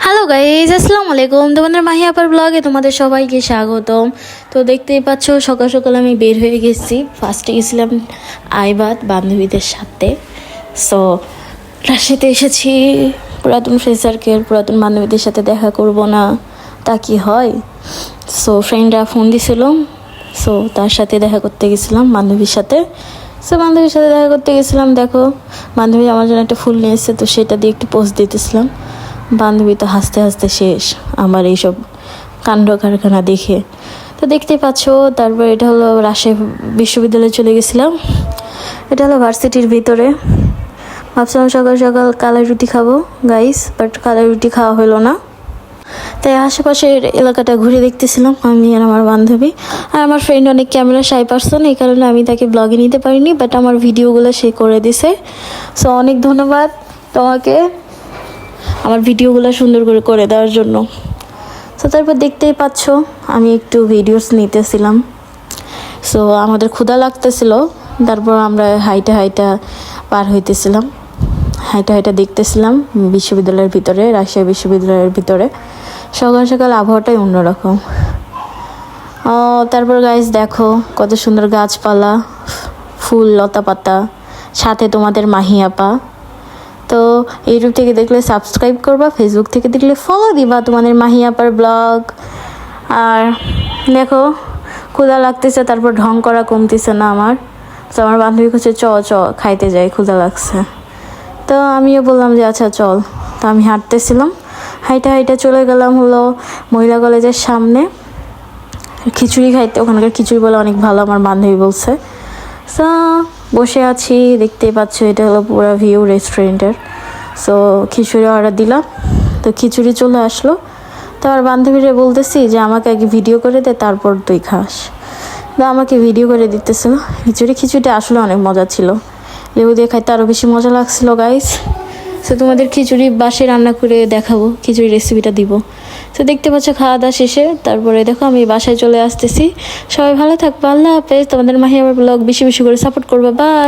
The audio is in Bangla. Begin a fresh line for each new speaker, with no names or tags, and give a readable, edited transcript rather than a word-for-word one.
হ্যালো গাইজ, আসসালামু আলাইকুম। তোমাদের মাহি আপার ব্লগে তোমাদের সবাইকে স্বাগতম। তো দেখতেই পাচ্ছ সকাল সকাল আমি বের হয়ে গেছি। ফার্স্টে গেছিলাম আইবাদ বান্ধবীদের সাথে। সো রাশিতে এসেছি পুরাতন ফ্রেন্ড সার্কেল, পুরাতন বান্ধবীদের সাথে দেখা করব না তা কি হয়। সো ফ্রেন্ডরা ফোন দিছিল, সো তার সাথে দেখা করতে গেছিলাম বান্ধবীর সাথে। সো বান্ধবীর সাথে দেখা করতে গেছিলাম। দেখো বান্ধবী আমার জন্য একটা ফুল নিয়ে এসেছে, তো সেটা দিয়ে একটু পোস্ট দিতেছিলাম। বান্ধবী তো হাসতে হাসতে শেষ আমার এইসব কাণ্ড কারখানা দেখে। তো দেখতেই পাচ্ছ। তারপর এটা হলো রাজশাহী বিশ্ববিদ্যালয়ে চলে গেছিলাম। এটা হলো ভার্সিটির ভিতরে। ভাবছিলাম সকাল সকাল কালাই রুটি খাবো গাইস, বাট কালাই রুটি খাওয়া হলো না। তাই আশেপাশের এলাকাটা ঘুরে দেখতেছিলাম আমি আর আমার বান্ধবী। আর আমার ফ্রেন্ড অনেক ক্যামেরা শাই পারসন, এই কারণে আমি তাকে ব্লগে নিতে পারিনি, বাট আমার ভিডিওগুলো সে করে দিছে। সো অনেক ধন্যবাদ তোমাকে আমার ভিডিওগুলো সুন্দর করে করে দেওয়ার জন্য। তো তারপর দেখতেই পাচ্ছ আমি একটু ভিডিওস নিতেছিলাম। সো আমাদের ক্ষুধা লাগতেছিল, তারপর আমরা হাইটা হাইটা পার হইতেছিলাম, হাইটা হাইটা দেখতেছিলাম বিশ্ববিদ্যালয়ের ভিতরে, রাজশাহী বিশ্ববিদ্যালয়ের ভিতরে। সকাল সকাল আবহাওয়াটাই অন্যরকম। তারপর গাইস দেখো কত সুন্দর গাছপালা, ফুল লতা পাতা, সাথে তোমাদের মাহি আপা। তো ইউটিউব থেকে দেখলে সাবস্ক্রাইব করবা, ফেসবুক থেকে দেখলে ফলো দিবা তোমাদের মাহি আপার ব্লগ। আর দেখো ক্ষুধা লাগতেছে, তারপর ঢং করা কমতেছে না আমার। তো আমার বান্ধবী কাছে চ খাইতে যাই, ক্ষুধা লাগছে। তো আমিও বললাম যে আচ্ছা চল। তো আমি হাঁটতেছিলাম, হাইটা হাইটা চলে গেলাম হলো মহিলা কলেজের সামনে খিচুড়ি খাইতে। ওখানকার খিচুড়ি বলে অনেক ভালো, আমার বান্ধবী বলছে। সো বসে আছি, দেখতেই পাচ্ছ এটা হলো পুরো ভিউ রেস্টুরেন্টের। সো খিচুড়ি অর্ডার দিলাম, তো খিচুড়ি চলে আসলো। তো আমার বান্ধবীরা বলতেছি যে আমাকে আগে ভিডিও করে দে, তারপর তুই খাস। তো আমাকে ভিডিও করে দিতেছিল। খিচুড়িটা আসলে অনেক মজা ছিল, লেবু দিয়ে খাইতে আরও বেশি মজা লাগছিল গাইস। সো তোমাদের খিচুড়ি বাসে রান্না করে দেখাবো, খিচুড়ি রেসিপিটা দিব। তো দেখতে পাচ্ছ খাওয়া দাওয়া শেষে তারপরে দেখো আমি বাসায় চলে আসতেছি। সবাই ভালো থাকবো, আল্লাহ হাফেজ। তোমাদের মাহি আমার ব্লগ বেশি বেশি করে সাপোর্ট করবে, বাই।